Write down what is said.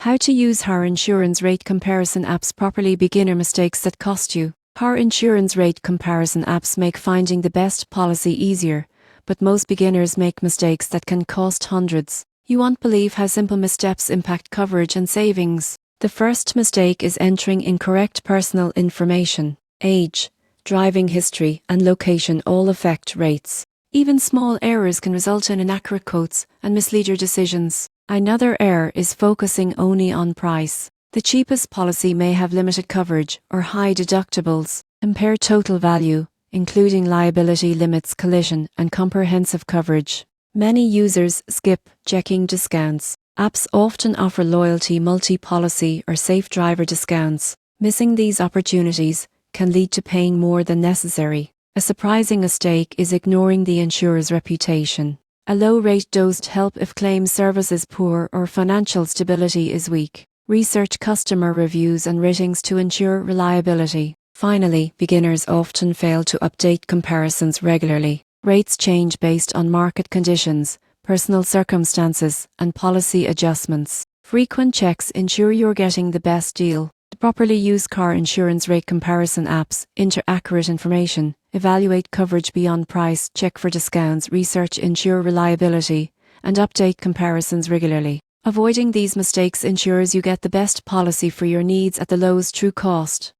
How to use car insurance rate comparison apps properly. Beginner mistakes that cost you. Car insurance rate comparison apps make finding the best policy easier, but most beginners make mistakes that can cost hundreds. You won't believe how simple missteps impact coverage and savings. The first mistake is entering incorrect personal information. Age, driving history, and location all affect rates. Even small errors can result in inaccurate quotes and mislead your decisions. Another error is focusing only on price. The cheapest policy may have limited coverage or high deductibles. Compare total value, including liability limits, collision, and comprehensive coverage. Many users skip checking discounts. Apps often offer loyalty, multi-policy, or safe driver discounts. Missing these opportunities can lead to paying more than necessary. A surprising mistake is ignoring the insurer's reputation. A low rate doesn't help if claim service is poor or financial stability is weak. Research customer reviews and ratings to ensure reliability. Finally, beginners often fail to update comparisons regularly. Rates change based on market conditions, personal circumstances, and policy adjustments. Frequent checks ensure you're getting the best deal. To properly use car insurance rate comparison apps, enter accurate information, evaluate coverage beyond price, check for discounts, research ensure reliability, and update comparisons regularly. Avoiding these mistakes ensures you get the best policy for your needs at the lowest true cost.